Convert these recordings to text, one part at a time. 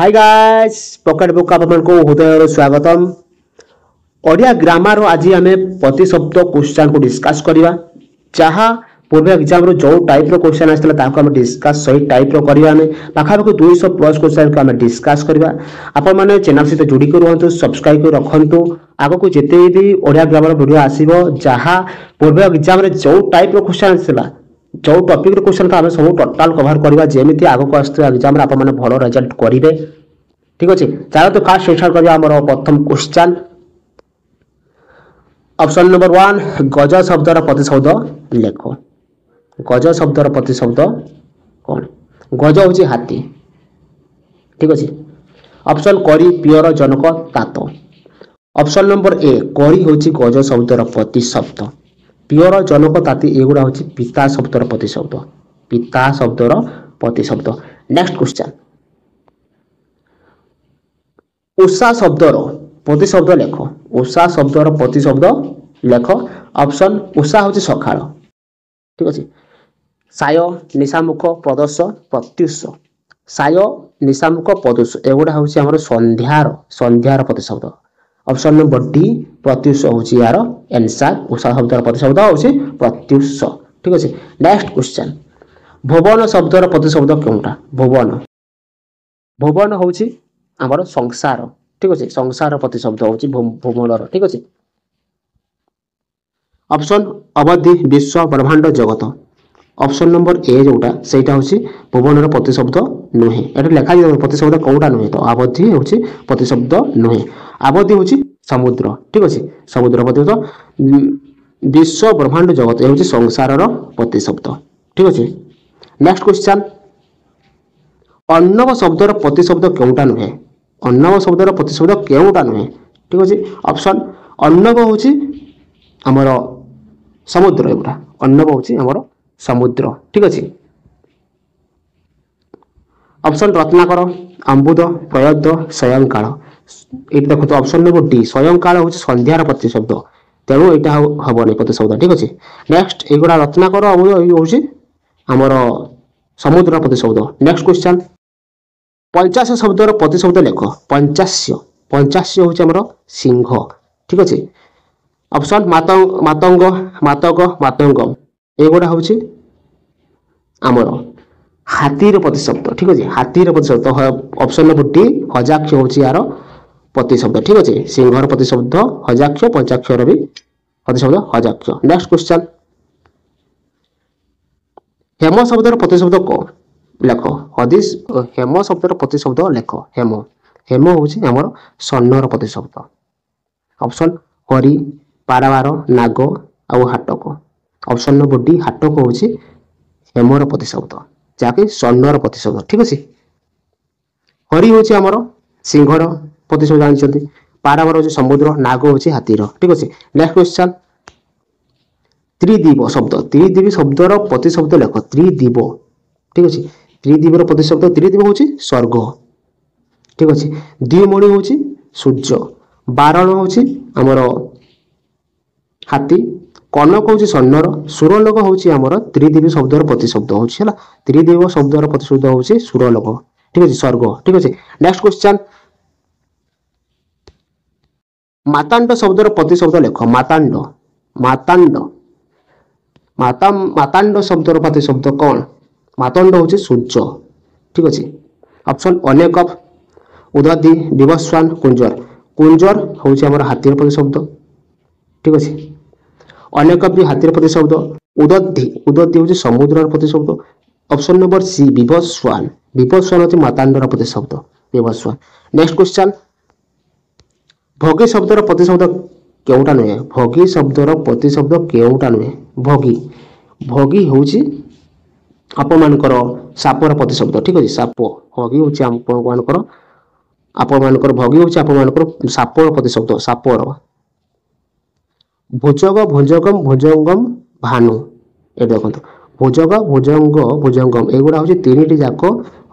Hi guys pocket book आपको हृदय स्वागतम। ओडिया ग्रामर आज आम प्रतिशब्द क्वेश्चन को डिस्कस करवा जहाँ पूर्व एग्जाम रो जो टाइप रो क्वेश्चन आसला आम डिस्कस सही टाइप रो करवा पाखापाखि 200 प्लस क्वेश्चन को आम डिस्कस करवा। आपण मैंने चैनल सहित जोड़ी रुहतु सब्सक्राइब कर रखु आग को जिते भी ओडिया ग्रामर वीडियो आसो जहाँ पूर्व एग्जाम जो टाइप रो क्वेश्चन आसला जो टॉपिक रो क्वेश्चन आम सब टोटाल कवर करवा जेमिति आगो को आसुवा एग्जाम रे आपण भल रिजल्ट करेंगे। ठीक अच्छे चलो तो फास्ट स्टार्ट करवा आमर प्रथम क्वेश्चन ऑप्शन नंबर 1 गज शब्दर प्रतिशब्द लेख। गज शब्दर प्रतिशब्द कौन? गज हूँ हाथी। ठीक अच्छे ऑप्शन करी पियर जनक तात। ऑप्शन नंबर ए करी हूँ गज शब्दर प्रतिशब्द पियर जनक ताती एगुड़ा हूँ पिता शब्दर प्रतिशब्द पिता शब्दर प्रतिशब्द। नेक्स्ट क्वेश्चन उषा शब्दर प्रतिशब्द लेख। उषा शब्दर प्रतिशब्द लेख। ऑप्शन उषा हूँ सकाळ। ठीक अच्छे साय निशामुख प्रदोष प्रत्युष साय निशामुख प्रदोष एगुड़ा हूँ आम संध्यार संध्यार प्रतिशब्द। ऑप्शन नंबर डी प्रत्युष हूँ यार एनसार उषा शब्दर प्रतिशब्द हूँ प्रत्युष। ठीक अच्छे नेक्स्ट क्वेश्चन भुवन शब्दर प्रतिशब्द क्योंटा? भुवन भुवन हूँ आमर संसार। ठीक अच्छे संसार प्रतिशब्द हूँ भुवन। ठीक अच्छे ऑप्शन अवधि विश्व ब्रह्मांड जगत। ऑप्शन नंबर ए जोटा से भुवन प्रतिशब्द नुहे ये लेखा प्रतिशब्द कौटा नुहे तो अवधि हूँ प्रतिशब्द नुहे अवधि हूँ समुद्र। ठीक अच्छे समुद्र प्रतिशब्द विश्व ब्रह्मांड जगत ये संसार प्रतिशब्द। ठीक अच्छे नेक्स्ट क्वेश्चन अर्णव शब्दर प्रतिशब्द क्योंटा नुहे? अर्णव शब्दर प्रतिशब्द क्योंटा नुहे? ठीक अच्छे ऑप्शन अर्णव हूँ आमर समुद्र एगुड़ा अर्णव हूँ आमर समुद्र। ठीक अच्छे ऑप्शन रत्नाकर अम्बुद प्रयद स्वयंकाल ये देखो तो ऑप्शन नंबर डी स्वयंकाल हूँ संध्यार प्रतिशब्द तेणु यहाँ हेनी प्रतिशब्द। ठीक अच्छे नेक्स्ट एगुड़ा रत्नाकर अम्बुद हूँ आमर समुद्र प्रतिशब्द। नेक्स्ट क्वेश्चन पंचाश शब्दर प्रतिशब्द लेख। पंचाश्य पंचाश्य हूँ आमर सिंह। ठीक अच्छे ऑप्शन मातंग मातंग मातक मातंगम एगुड़ा हूँ आमर हाथीर प्रतिशब्द। ठीक अच्छे हाथीर प्रतिशब्द ऑप्शन नंबर डी हजाक्ष हूँ यार प्रतिशब्द। ठीक अच्छे सिंहर प्रतिशब्द हजाक्ष पंचाक्षर भी प्रतिशब्द हजाक्ष। नेक्स्ट क्वेश्चन हेम शब्दर प्रतिशब्द कौन लेख? हदिश हेम शब्दर प्रतिशब्द लेख। हेम हेम हूँ आमर स्वर्णर प्रतिशब्द। ऑप्शन हरि पारावार नाग आउ हाटक ऑप्शन नंबर डी हाटक हूँ हेमर प्रतिशब्द जहाँकि स्वर्णर प्रतिशब्द। ठीक अच्छे हरि हूँ आमर सिंहर प्रतिशब्द जानते पारावार हूँ समुद्र नाग हूँ हाथीर। ठीक अच्छे नेक्स्ट क्वेश्चन त्रिदीप शब्द त्रिदीप शब्दर प्रतिशब्द लेख। त्रिदीप ठीक अच्छे त्रिदीपर प्रतिशब्द त्रिदीप हूँ स्वर्ग। ठीक अच्छे द्विमणि हूँ सूर्य बारण हूँ आमर हाथी कनक हूँ स्वर्णर सुरलोक हूँ आमर त्रिदीप शब्दर प्रतिशब्द हूँ त्रिदीप शब्दर प्रतिशब्द हूँ सुरलोक। ठीक अच्छे स्वर्ग। ठीक अच्छे नेक्स्ट क्वेश्चन मातांड शब्दर प्रतिशब्द लेख। मातांड मातांड मातांड शब्दर प्रतिशब्द कौन? मातांड हूँ सूर्य। ठीक अच्छे ऑप्शन अनेक उदधि विवस्वान कुंजर कुंजर हूँ आमर हाथीर प्रतिशब्द। ठीक अच्छे अनेक भी हाथीर प्रतिशब्द उदधि उदधि हूँ समुद्र प्रतिशब्द। ऑप्शन नंबर सी विवस्वान विवस्वान हूँ मातांडर प्रतिशब्द विवस्वान। नेक्स्ट क्वेश्चन भोगी शब्दर प्रतिशब्द केउटा नुहे? भोगी शब्दर प्रतिशब्द केउटा नुहे? भोगी भोगी हूँ आपणकर सापर प्रतिशब्द। ठीक अच्छे साप भोगी हूँ आपणकर भोगी हूँ आपणकर सापर प्रतिशब्द सापर। भुजग भुजगम भुजंगम भानु ये देखो भुजग भुजंग भुजंगम एगुड़ा हूँ तीन जाक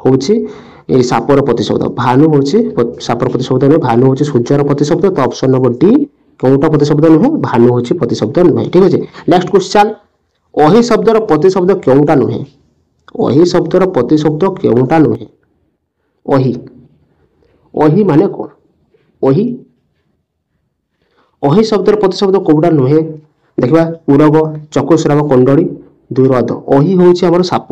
हूँ सापर प्रतिशब्द। भानु हूँ सापर प्रतिशब्द नुहे भानु हूँ सूर्यर प्रतिशब्द तो ऑप्शन नंबर डी कौटा प्रतिशब्द नुहे भानु हूँ प्रतिशब्द नुहे। ठीक अच्छे नेक्स्ट क्वेश्चन अहि शब्दर प्रतिशब्द क्योंटा नुहे? अहि शब्दर प्रतिशब्द क्योंटा नुहे? अहि ओही माने कौन ओही ओही शब्दर प्रतिशब्द कोउटा नुहे देखा उरग चक्षुस्राव कुंडली दुर्वाद ओही हूँ आम साप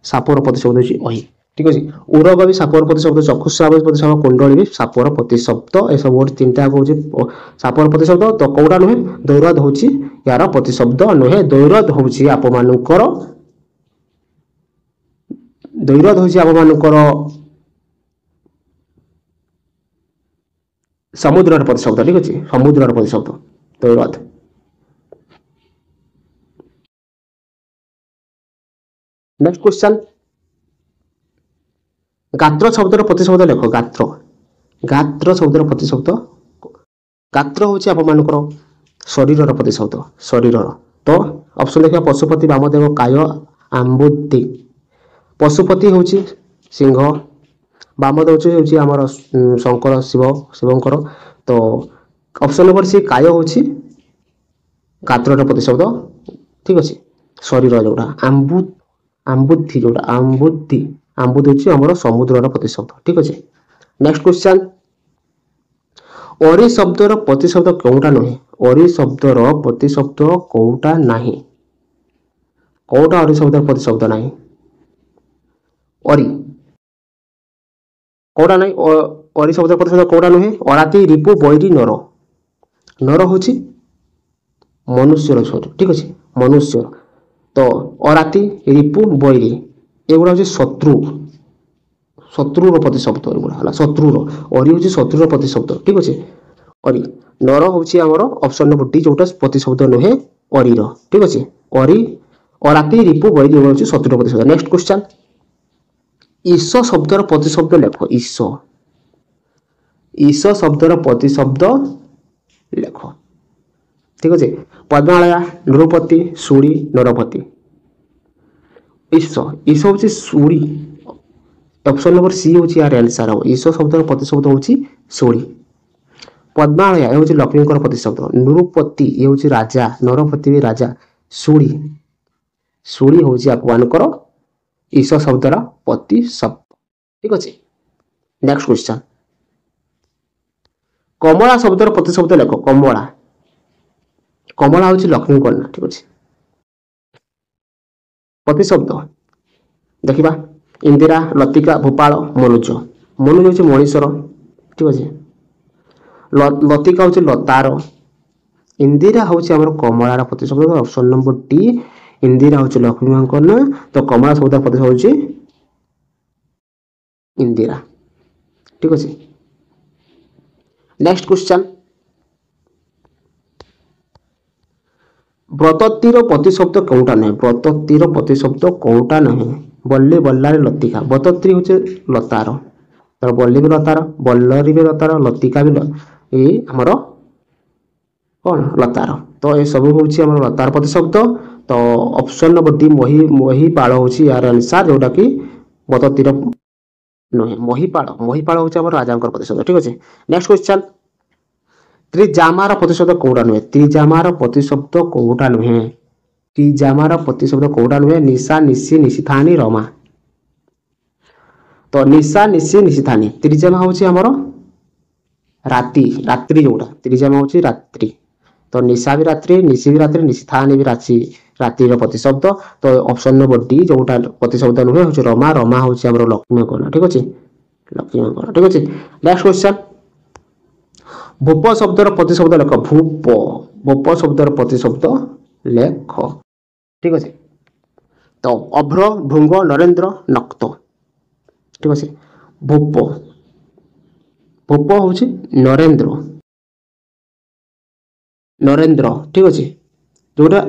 सापर प्रतिशब्द होची ओही ठीक अच्छे उरग भी सापर प्रतिशब्द चक्षुस्राव प्रतिशब्द कुंडली भी सापर प्रतिशब्द ए सब तीनटा हूँ सापर प्रतिशब्द तो कौटा नुहे दैरद हूँ यार प्रतिशब्द नुहे दैरद हूँ आप दैरद हूँ आप समुद्र प्रतिशब्द ठीक अच्छे समुद्र प्रतिशब्द दैरद नेक्स्ट क्वेश्चन गात्र शब्दर प्रतिशब्द लेख गात्र गात्र शब्दर प्रतिशब्द गात्र हूँ आप शरीर प्रतिशब्द शरीर तो ऑप्शन देखिए पशुपति वामदेव काय आम्बुद्धि पशुपति हूँ सिंह वामदेव हूँ आमर शंकर शिव शिवंकर तो ऑप्शन नंबर सी काय हूँ गात्र प्रतिशब्द ठीक अच्छे शरीर जोटा आम्बुद्धि जोटा आम्बुद्धि आम्बुद्धि हूँ आमर समुद्र प्रतिशब्द ठीक अच्छे नेक्स्ट क्वेश्चन ओरी शब्दर प्रतिशब्द कौटा नुहे ओरी शब्दर प्रतिशब्द कौटा नाही कौटा ओरी शब्दर प्रतिशब्द नाही ओरी कौटा नहीं ओरी शब्दर प्रतिशब्द कौटा नुहे अराती रिपु बैरी नर नर हूँ मनुष्यर शरीर ठीक अच्छे मनुष्य तो अराती रिपु बैरी एगुड़ा हूँ शत्रु शत्रुर प्रतिशब्द एगुड़ा शत्रुर अरी हूँ शत्रुर प्रतिशब्द ठीक अच्छे अरी नर हूँ आमर ऑप्शन नंबर डी जोटा प्रतिशब्द नुहे अरीर ठीक अच्छे अरी अराती रिपु बैरी हूँ शत्रुर प्रतिशब्द नेक्स्ट क्वेश्चन ईश शब्दर प्रतिशब्द लेख ईश ईश शब्दर प्रतिशब्द लेख ठीक अच्छे पद्मालया नृपति सूरी नरपति ईश ईश हूँ सूरी ऑप्शन नंबर सी हूँ यार आंसर हम ईश शब्दर प्रतिशब्द हूँ सूरी पद्मालया ये हूँ लक्ष्मी प्रतिशब्द नृपति ये हूँ राजा नरपति भी राजा सूरी सूरी हूँ आप ईश शब्दर प्रतिशब्द ठीक अच्छे नेक्स्ट क्वेश्चन कमला शब्दर प्रतिशब्द लेख कमला कमला हूँ लक्ष्मी कन्या ठीक अच्छे प्रतिशब्द देखा इंदिरा लतिका भूपाल मनुज मनुज हूँ मनीषर ठीक अच्छे लतिका हूँ लतार इंदिरा हूँ आम कमलार प्रतिशब्द ऑप्शन नंबर डी इंदिरा हूँ लक्ष्मी कन्या तो कमला शब्द प्रतिशब्द हूँ इंदिरा ठीक अच्छे नेक्स्ट क्वेश्चन व्रततीर प्रतिशब्द कौटा नुहे व्रततीर प्रतिशब्द कौटा नुहे बल्ले बल्लारे लतिका व्रतती हूँ लतार तर बल्ली भी लतार बल्लरी भी लतार लतिका भी आमर कौन लतार तो ये सब हूँ आम लतार प्रतिशब्द तो ऑप्शन नंबर डी महिपाल हूँ यार आंसर जोटा कि व्रततीर नुहे महिपाल हूँ आम राजा प्रतिशब्द ठीक अच्छे नेक्स्ट क्वेश्चन त्रिजामार प्रतिशब्द कौटा नुहे त्रिजामार प्रतिशब्द कौटा नुहे त्रिजामार प्रतिशब्द कौटा नुहे निशा निशी निशिथानी रमा तो निशा निशी निशिथानी त्रिजामा हूँ आमर राति रात्रि जोटा त्रिजामा हूँ रात्रि तो निशा भी रात्रि निशी भी रात्रि निशिथानी भी राशि रातिर प्रतिशब्द तो ऑप्शन नंबर डी जोटा प्रतिशब्द नुहे हूँ रमा रमा हूँ आम लक्ष्मी कन्या ठीक अच्छे लक्ष्मी कन्या ठीक अच्छे नेक्स्ट क्वेश्चन भूप शब्दर प्रतिशब्द लेख भूप भूप शब्दर प्रतिशब्द लेख ठीक अच्छे तो अभ्र भृंग नरेन्द्र नक्त ठीक अच्छे भूप भूप हूँ नरेन्द्र नरेन्द्र ठीक अच्छे जोटा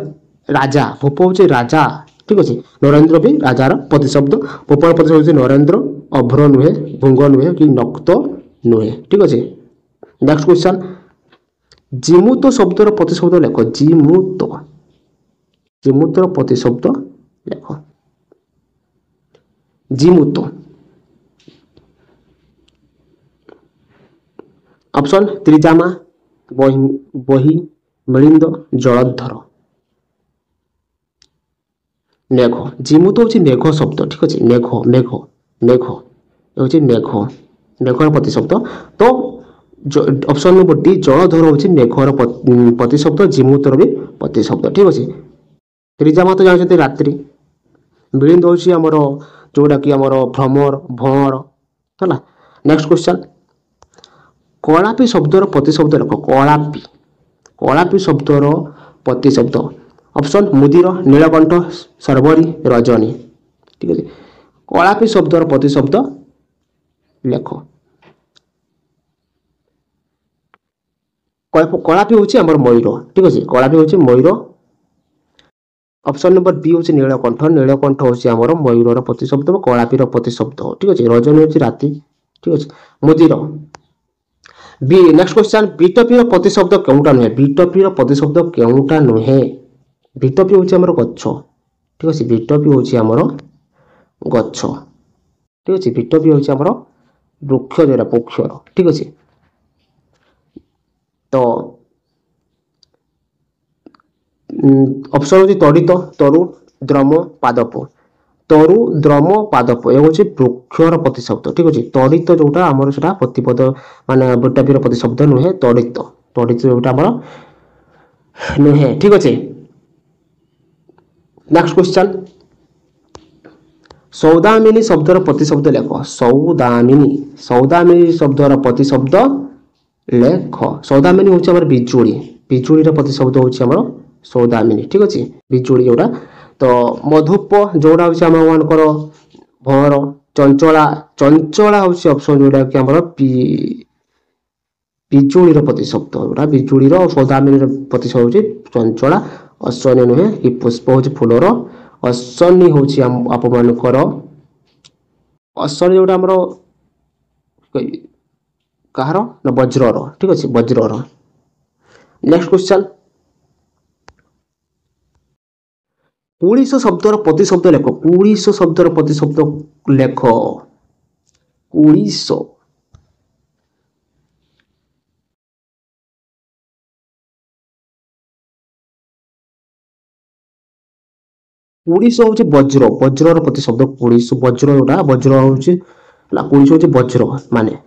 राजा भूप हूँ राजा ठीक अच्छे नरेन्द्र भी राजार प्रतिशब्द भूपर प्रतिशब्द नरेन्द्र अभ्र नुहे भृंग नुहे कि नक्त नुहे ठीक अच्छे नेक्स्ट क्वेश्चन जिमुत शब्दर प्रतिशब्द लेख जिमुत जिमुतर प्रतिशब्द लेख जिमुत ऑप्शन त्रिजामा बही मिलिंद जलधर मेघ जिमुत हूँ मेघ शब्द ठीक अच्छे मेघ मेघ मेघ हूँ मेघ मेघर प्रतिशब्द तो ऑप्शन नंबर डी जलधर हूँ मेघर प्रतिशब्द जिमुतर भी प्रतिशब्द ठीक अच्छे त्रिजामा तो जानते रात्रि मिलिंद हूँ आमर जोटा कि आमर भ्रमर भंवर है नेक्स्ट क्वेश्चन कलापी शब्दर प्रतिशब्द लेख कलापी कलापी शब्दर प्रतिशब्द ऑप्शन मुदिर नीलकंठ सर्वरी रजनी ठीक है कलापी शब्दर प्रतिशब्द लेख कलापी हूँ आमर मयूर ठीक अच्छे कलापी हूँ मयूर ऑप्शन नंबर बी हूँ नीलकंठ नीलकंठ हूँ आमर मयूर प्रतिशब्द कलापीर प्रतिशब्द ठीक अच्छे रजनी हूँ राति ठीक अच्छे मुदिर बी नेक्स्ट क्वेश्चन विटपीर प्रतिशब्द केउटा नुहे विटपीर प्रतिशब्द केउटा नुहे विटपी हूँ आमर गछ ठीक अच्छे विटपी हूँ आमर गछ ठीक अच्छे विटपी हूँ आमर वृक्ष जोड़ा पक्षर ठीक अच्छे तो ऑप्शन हूँ तड़ित तरु द्रम पादप तरु द्रम पादप ये हूँ वृक्षर प्रतिशब्द ठीक अच्छे तड़ित जोटा आमर से प्रतिपद माने विटपीर प्रतिशब्द नुहे तड़ित तड़ित जोटा आमर नुहे ठीक अच्छे नेक्स्ट क्वेश्चन सौदामिनी शब्दर प्रतिशब्द लेख सौदामिनी सौदामिनी शब्दर प्रतिशब्द लेख सौदामिनी हूँ आमर बिजुड़ी बिजुड़ी प्रतिशब्द हूँ आमर सौदामिनी ठीक अच्छे बिजुड़ी जोड़ा तो मधुप जोड़ा हूँ आम मानकर भंवर चंचला चंचला हूँ ऑप्शन जोड़ा कि आमर बिजुड़ी प्रतिशब्द जोड़ा बिजुड़ी सौदामिनी प्रतिशब्द हूँ चंचला अश्वनी नुहे कि पुष्प हूँ फूलर अश्वनी हूँ आप मानकर अश्वनी जोड़ा आमर कहार ना वज्रर ठीक अच्छे वज्रर नेक्स्ट क्वेश्चन पुलिस शब्दर प्रतिशब्द लेख पुलिस शब्दर प्रतिशब्द लेख पुलिस पुलिस हूँ वज्र वज्रर प्रतिशब्द पुलिस वज्र जोटा वज्र हूँ पुलिस हूँ वज्र माने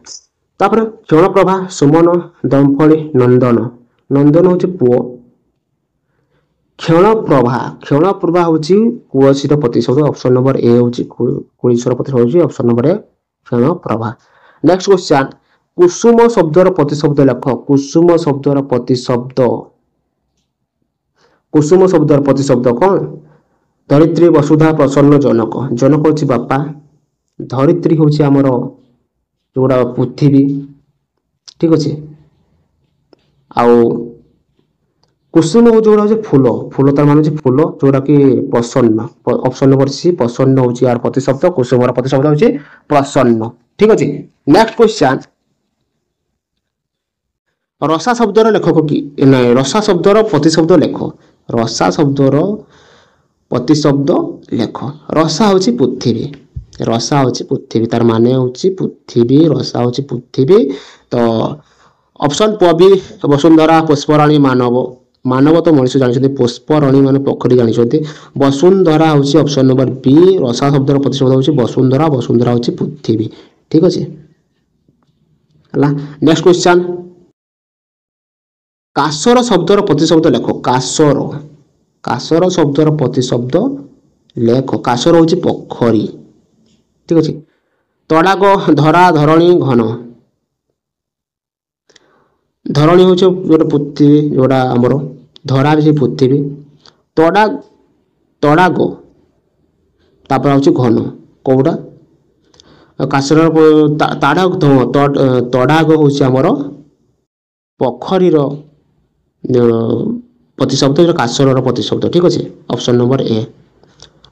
तापर क्षणप्रभा सुमन दमफली नंदन नंदन हूँ पुओ क्षणप्रभा हूँ कुळसीर प्रतिशब्द ऑप्शन नंबर ए हूँ कुळीसर प्रतिशब्द हूँ ऑप्शन नंबर ए क्षणप्रभा नेक्स्ट क्वेश्चन कुसुम शब्दर प्रतिशब्द लेख कुसुम शब्दर प्रतिशब्द कुसुम शब्दर प्रतिशब्द कौन धरित्री वसुधा प्रसन्न जनक जनक हूँ बापा धरित्री हूँ आमर जोड़ा पृथ्वी ठीक अच्छे आउ कुसुम जोड़ा हूँ फूल फूल तार मान फूल जोड़ा कि प्रसन्न ऑप्शन नंबर सी प्रसन्न हूँ यार प्रतिशब्द कुसुमर प्रतिशब्द हूँ प्रसन्न ठीक अच्छे नेक्स्ट क्वेश्चन रसा शब्दर लेखक कि रसा शब्दर प्रतिशब्द लेख रसा शब्दर प्रतिशब्द लेख रसा हूँ पृथ्वी रसा हूँ पृथ्वी तार माने हूँ पृथ्वी रसा हूँ पृथ्वी तो ऑप्शन पबी वसुंधरा पुष्पराणी मानव मानव तो मनुष्य जानते पुष्पराणी मान पोखरी जानते वसुंधरा हूँ ऑप्शन नंबर बी रसा शब्दर प्रतिशब्द हूँ वसुंधरा वसुंधरा हूँ पृथ्वी ठीक अच्छे नेक्स्ट क्वेश्चन कासर शब्दर प्रतिशब्द लेख कासर कासर शब्दर प्रतिशब्द लेख कासर हूँ पोखरी ठीक अच्छे तड़ाग धरा धरणी घन धरणी हूँ गोटे पृथ्वी जोड़ा आमर धरा भी पृथ्वी तड़ाग तापर हूँ घन कौटा कासर तड़ाग हूँ आमर पोखरीर प्रतिशब्द कासर प्रतिशब्द ठीक अच्छे option number A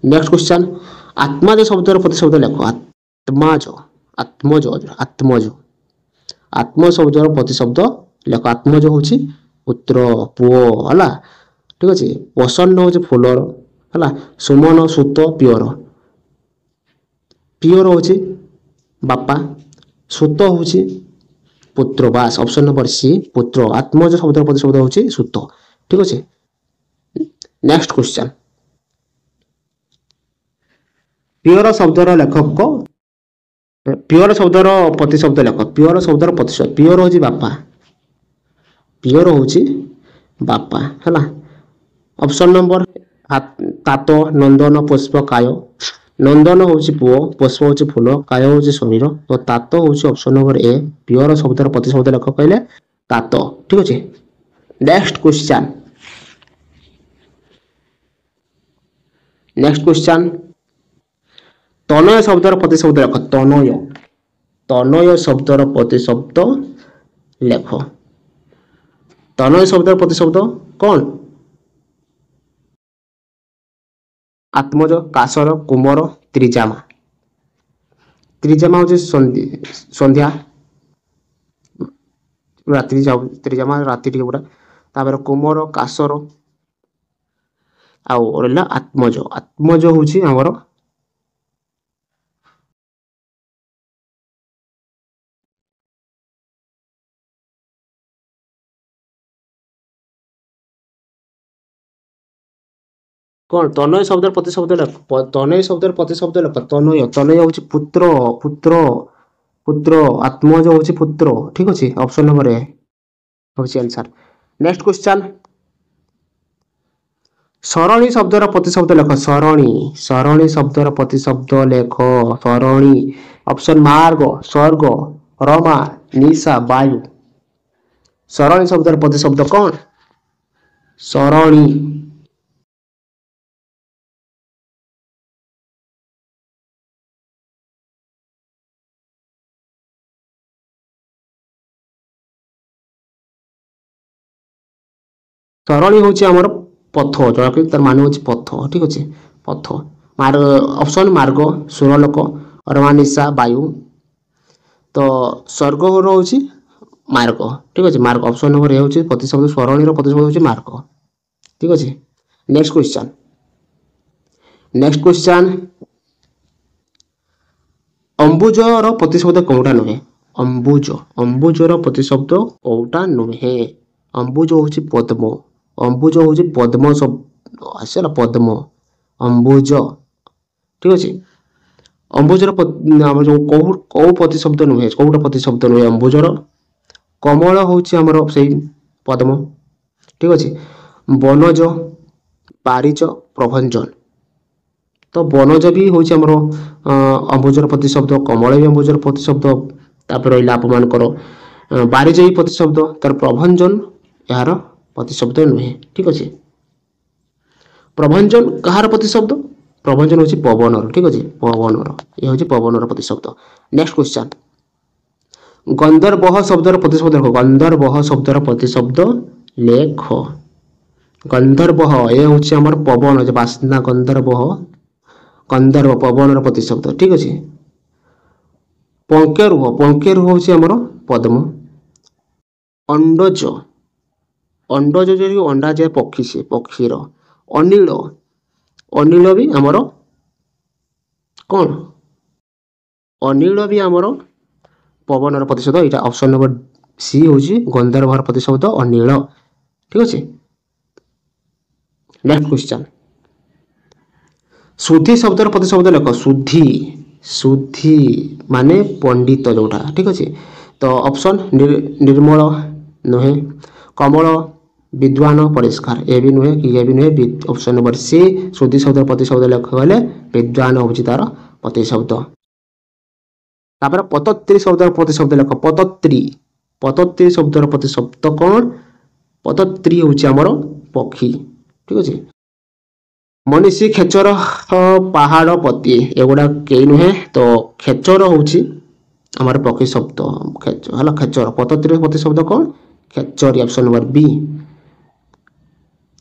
next question आत्माज शब्दर प्रतिशब्द लेख आत्माज आत्मज आत्मज आत्म शब्दर प्रतिशब्द लेख आत्मज हूँ पुत्र पुओ है ठीक अच्छे प्रसन्न हूँ फूलर है सुमन सुत पियर पियर हूँ बापा सुत हूँ पुत्र बास ऑप्शन नंबर सी पुत्र आत्मज शब्दर प्रतिशब्द हूँ सुत ठीक अच्छे नेक्स्ट क्वेश्चन पियर शब्दर लेखक ପିଓର ଶବ୍ଦର ପ୍ରତିଶବ୍ଦ ଲେଖ। ପିଓର ଶବ୍ଦର ପ୍ରତିଶବ୍ଦ, ପିଓର ହେଉଛି ବାପା, ପିଓର ହେଉଛି ବାପା ହେଲା। ଅପସନ୍ ନମ୍ବର ତାତ, ନନ୍ଦନ, ପୁଷ୍ପ, କାୟ। ନନ୍ଦନ ହେଉଛି ପୁଅ, ପୁଷ୍ପ ହେଉଛି ଫୁଲ, କାୟ ହେଉଛି ଶରୀର। ତ ତାତ ହେଉଛି ଅପସନ୍ ନମ୍ବର ଏ। ପିଓର ଶବ୍ଦର ପ୍ରତିଶବ୍ଦ ଲେଖ କହିଲେ ତାତ। ଠିକ ଅଛି। Next question, next question, Tanay ଶବ୍ଦର ପ୍ରତିଶବ୍ଦ ଲେଖ। ତନୟ, ତନୟ ଶବ୍ଦର ପ୍ରତିଶବ୍ଦ ଲେଖ। ତନୟ ଶବ୍ଦର ପ୍ରତିଶବ୍ଦ କ'ଣ? ଆତ୍ମଜ, କାସର, କୁମର, ତ୍ରିଜାମା। ତ୍ରିଜାମା ହେଉଛି ସନ୍ଧ୍ୟା, ରାତ୍ରି, ତ୍ରିଜାମା ରାତି ଟିକେ ପୁରା। ତାପରେ କୁମର, କାସର, ଆଉ ରହିଲା ଆତ୍ମଜ। ଆତ୍ମଜ ହେଉଛି ଆମର କ'ଣ? ତନୟ ଶବ୍ଦର ପ୍ରତିଶବ୍ଦ ଲେଖ। ତନୟ ଶବ୍ଦର ପ୍ରତିଶବ୍ଦ ଲେଖ। ତନୟ, ତନୟ ହେଉଛି ପୁତ୍ର, ପୁତ୍ର, ପୁତ୍ର। ଆତ୍ମଜ ହେଉଛି ପୁତ୍ର। ଠିକ ଅଛି। ଅପସନ୍ ନମ୍ବର ଏ ହେଉଛି ଆନ୍ସର୍। ନେକ୍ସଟ କ୍ୱେଶ୍ଚନ୍, ସରଣୀ ଶବ୍ଦର ପ୍ରତିଶବ୍ଦ ଲେଖ। ସରଣୀ, ସରଣୀ ଶବ୍ଦର ପ୍ରତିଶବ୍ଦ ଲେଖ। ସରଣୀ। ଅପସନ୍ ମାର୍ଗ, ସ୍ୱର୍ଗ, ରମା, ନିଶା, ବାୟୁ। ସରଣୀ ଶବ୍ଦର ପ୍ରତିଶବ୍ଦ କ'ଣ? ସରଣୀ। ସରଣୀ ହେଉଛି ଆମର ପଥ, ଯୋଉଟାକି ତାର ମାନେ ହେଉଛି ପଥ। ଠିକ ଅଛି। ପଥ। ଅପସନ୍ ମାର୍ଗ, ସୁରଲୋକ, ରମା, ନିଶା, ବାୟୁ। ତ ସ୍ୱର୍ଗ ହେଉଛି ମାର୍ଗ। ଠିକ ଅଛି। ମାର୍ଗ। ଅପସନ୍ ନମ୍ବର ଏ ହେଉଛି ପ୍ରତିଶବ୍ଦ। ସରଣୀର ପ୍ରତିଶବ୍ଦ ହେଉଛି ମାର୍ଗ। ଠିକ ଅଛି। ନେକ୍ସଟ କ୍ୱେଶ୍ଚନ୍, ନେକ୍ସଟ କ୍ୱେଶ୍ଚନ୍, ଅମ୍ବୁଜର ପ୍ରତିଶବ୍ଦ କୋଉଟା ନୁହେଁ? ଅମ୍ବୁଜ, ଅମ୍ବୁଜର ପ୍ରତିଶବ୍ଦ କୋଉଟା ନୁହେଁ? ଅମ୍ବୁଜ ହେଉଛି ପଦ୍ମ, ଅମ୍ବୁଜ ହେଉଛି ପଦ୍ମ ଶବ୍ଦ ଆସିଲା, ପଦ୍ମ, ଅମ୍ବୁଜ। ଠିକ ଅଛି। ଅମ୍ବୁଜର ଆମର ଯେଉଁ କୋଉ ପ୍ରତିଶବ୍ଦ ନୁହେଁ, କୋଉଟା ପ୍ରତିଶବ୍ଦ ନୁହେଁ ଅମ୍ବୁଜର? କମଳ ହେଉଛି ଆମର ସେଇ ପଦ୍ମ। ଠିକ ଅଛି। ବନଜ, ପାରିଜ, ପ୍ରଭଞ୍ଜନ। ତ ବନଜ ବି ହେଉଛି ଆମର ଅମ୍ବୁଜର ପ୍ରତିଶବ୍ଦ, କମଳ ବି ଅମ୍ବୁଜର ପ୍ରତିଶବ୍ଦ। ତାପରେ ରହିଲା ଆପଣମାନଙ୍କର ବାରିଜ ବି ପ୍ରତିଶବ୍ଦ, ତାର ପ୍ରଭଞ୍ଜନ ଏହାର ପ୍ରତିଶବ୍ଦ ନୁହେଁ। ଠିକ ଅଛି। ପ୍ରଭଞ୍ଜନ କାହାର ପ୍ରତିଶବ୍ଦ? ପ୍ରଭଞ୍ଜନ ହେଉଛି ପବନର। ଠିକ ଅଛି। ପବନର, ଏ ହେଉଛି ପବନର ପ୍ରତିଶବ୍ଦ। ନେକ୍ସଟ କ୍ୱେଶ୍ଚନ୍, ଗନ୍ଧର୍ବହ ଶବ୍ଦର ପ୍ରତିଶବ୍ଦ ଲେଖ। ଗନ୍ଧର୍ବହ ଶବ୍ଦର ପ୍ରତିଶବ୍ଦ ଲେଖ। ଗନ୍ଧର୍ବହ, ଏ ହେଉଛି ଆମର ପବନ, ଯେ ବାସ୍ନା, ଗନ୍ଧର୍ବହ, ଗନ୍ଧର୍ବ, ପବନର ପ୍ରତିଶବ୍ଦ। ଠିକ ଅଛି। ପଙ୍କେରୁହ, ପଙ୍କେରୁହ ହେଉଛି ଆମର ପଦ୍ମ। ଅଣ୍ଡଜ, ଅଣ୍ଡଜ ଯଦି ଅଣ୍ଡା ଯାଏ ପକ୍ଷୀ, ସେ ପକ୍ଷୀର। ଅନିଳ, ଅନିଳ ବି ଆମର କ'ଣ? ଅନିଳ ବି ଆମର ପବନର ପ୍ରତିଶବ୍ଦ। ଏଇଟା ଅପସନ୍ ନମ୍ବର ସି ହେଉଛି ଗନ୍ଧର୍ବହର ପ୍ରତିଶବ୍ଦ ଅନିଳ। ଠିକ ଅଛି। ନେକ୍ସଟ କ୍ୱେଶ୍ଚନ୍, ସୁଧୀ ଶବ୍ଦର ପ୍ରତିଶବ୍ଦ ଲେଖ। ସୁଧୀ, ସୁଧୀ ମାନେ ପଣ୍ଡିତ ଯୋଉଟା। ଠିକ ଅଛି। ତ ଅପସନ୍ ନିର୍ମଳ ନୁହେଁ, କମଳ, ବିଦ୍ୱାନ, ପରିଷ୍କାର। ଏ ବି ନୁହେଁ କି ଏ ବି ନୁହେଁ। ଅପସନ୍ ନମ୍ବର ସି ସୁଧୀ ଶବ୍ଦର ପ୍ରତିଶବ୍ଦ ଲେଖ କହିଲେ ବିଦ୍ୱାନ ହେଉଛି ତାର ପ୍ରତିଶବ୍ଦ। ତାପରେ ପତତ୍ରୀ ଶବ୍ଦର ପ୍ରତିଶବ୍ଦ ଲେଖ। ପତତ୍ରୀ, ପତତ୍ରୀ ଶବ୍ଦର ପ୍ରତିଶବ୍ଦ କ'ଣ? ପତତ୍ରୀ ହେଉଛି ଆମର ପକ୍ଷୀ। ଠିକ ଅଛି। ମନୀଷୀ, ଖେଚର, ପାହାଡ଼, ପତି, ଏଗୁଡ଼ା କେହି ନୁହେଁ। ତ ଖେଚର ହେଉଛି ଆମର ପକ୍ଷୀ ଶବ୍ଦ ହେଲା, ଖେଚର। ପତତ୍ରୀର ପ୍ରତିଶବ୍ଦ କ'ଣ? ଖେଚରୀ। ଅପସନ୍ ନମ୍ବର ବି।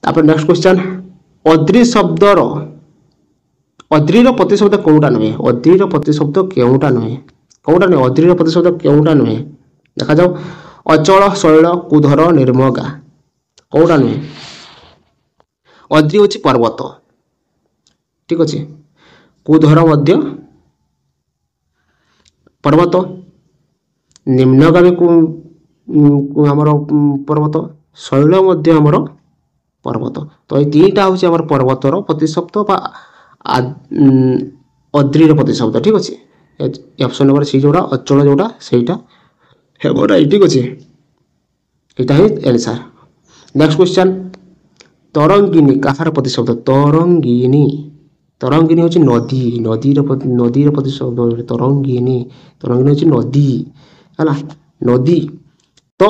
ତାପରେ ନେକ୍ସଟ କ୍ୱେଶ୍ଚନ୍, ଅଦ୍ରି ଶବ୍ଦର, ଅଦ୍ରିର ପ୍ରତିଶବ୍ଦ କେଉଁଟା ନୁହେଁ? ଅଦ୍ରିର ପ୍ରତିଶବ୍ଦ କେଉଁଟା ନୁହେଁ? କେଉଁଟା ନୁହେଁ? ଅଦ୍ରିର ପ୍ରତିଶବ୍ଦ କେଉଁଟା ନୁହେଁ? ଦେଖାଯାଉ। ଅଚଳ, ଶୈଳ, କୁଧର, ନିର୍ମଗା। କେଉଁଟା ନୁହେଁ? ଅଦ୍ରି ହେଉଛି ପର୍ବତ। ଠିକ ଅଛି। କୁଧର ମଧ୍ୟ ପର୍ବତ, ନିମ୍ନଗାମୀ ଆମର ପର୍ବତ, ଶୈଳ ମଧ୍ୟ ଆମର ପର୍ବତ। ତ ଏଇ ଦୁଇଟା ହେଉଛି ଆମର ପର୍ବତର ପ୍ରତିଶବ୍ଦ ବା ଅଦ୍ରିର ପ୍ରତିଶବ୍ଦ। ଠିକ ଅଛି। ऑप्शन नंबर सी जोड़ा अचल जोड़ा सेटा हेबो राइट ठीक अछि एटा है आंसर नेक्स्ट क्वेश्चन तरंगिनी कहार प्रतिशब्द तरंगिनी तरंगिनी होची नदी नदीर प्रतिशब्द तरंगिनी तरंगिनी होची नदी हला नदी तो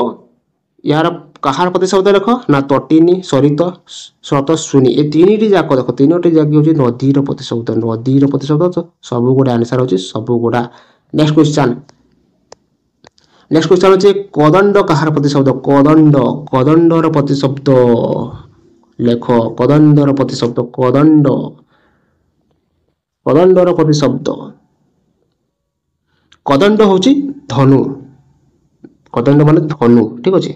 यार कहार प्रतिशब्द देख ना तटिनी सरित स्रोतस्विनी ए तीन जाक देख तीनोटी जाक होची नदीर प्रतिशब्द तो सब गुडा आंसर होची सब गुडा नेक्स्ट क्वेश्चन होची कदंड कहार प्रतिशब्द कदंड कदंडर प्रतिशब्द लेख कदंडर प्रतिशब्द कदंड कदंडर प्रतिशब्द कदंड होची धनु कदंड माने धनु ठीक अछि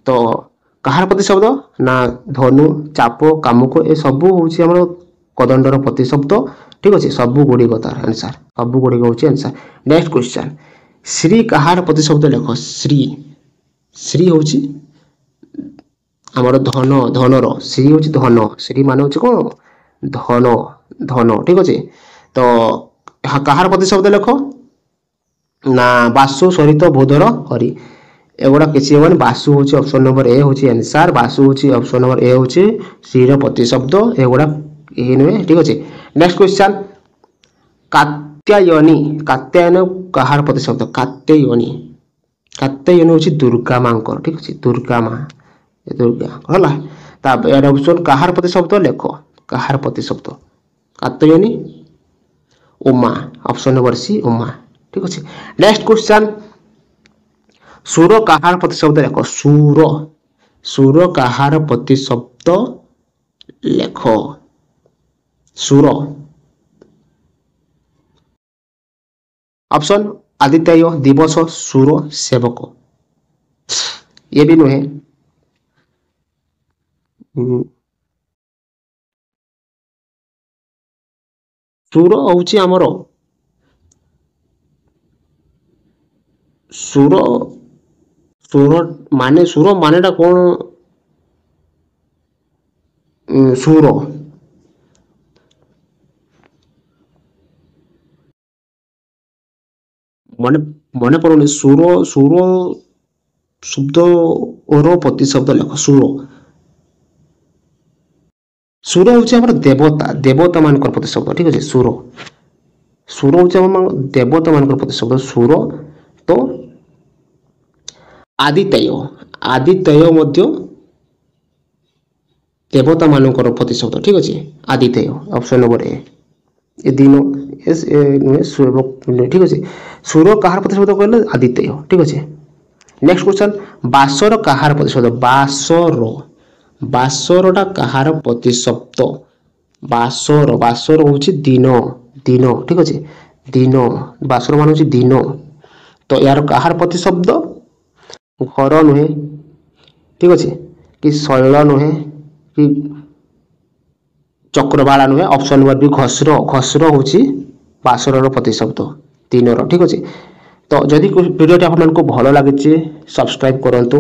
तो कहार प्रतिशब्द ना धनु चाप कामुक ए सब होची हमर कदंडर प्रतिशब्द ठीक अछि सब गुडी तार आंसर सब गुडी होची आंसर नेक्स्ट क्वेश्चन श्री कहार प्रतिशब्द लेख श्री श्री होची हमर धन धनर श्री होची धन श्री माने होची कोन धन धन ठीक अछि तो कहार प्रतिशब्द लेख ना बासु सरित बोधर हरि एगुड़ा किसी हेबन बासु होची ऑप्शन नंबर ए होची आंसर बासु होची ऑप्शन नंबर ए होची सी र प्रतिशब्द एगुड़ा ए नुहे ठीक अछि नेक्स्ट क्वेश्चन कात्यायनी कात्यायन कहार प्रतिशब्द कात्यायनी कात्यायनी होची दुर्गा मांकर ठीक अछि दुर्गा मां दुर्गा होला ता यार ऑप्शन कहार प्रतिशब्द लेखो कहार प्रतिशब्द Katyayani Uma option number C Uma ठीक अछि नेक्स्ट क्वेश्चन सुर कहार प्रतिशब्द लेख सुर सुर कहार प्रतिशब्द लेख सुर ऑप्शन आदित्य दिवस सुर सेवक ये भी नुहे सुर होची हमर सुर सुर माने टा कौन सुर माने माने पड़ोनी सुर सुर शब्द और प्रतिशब्द लेख सुर सुर होची हमर देवता देवता मानकर प्रतिशब्द ठीक अछि सुर सुर होची हमर देवता मानकर प्रतिशब्द सुर तो आदित्य आदित्य मध्य देवता मानकर प्रतिशब्द ठीक अछि आदित्य ऑप्शन नंबर ए दिन एस ठीक अछि सुर कहार प्रतिशब्द कहले आदित्य ठीक अछि नेक्स्ट क्वेश्चन बासर कहार प्रतिशब्द बासर बासरटा कहार प्रतिशब्द बासर बासर होछि दिन दिन ठीक अछि दिन बासर मान होछि दिन तो यार कहार प्रतिशब्द घर नुहे ठीक अछि कि शैल नुहे कि चक्रबाला नुहे ऑप्शन नंबर बी घसर घसर होछि बासरर प्रतिशब्द तीनर ठीक अछि तो जदि वीडियो आपको भल लगे सब्सक्राइब करंतु।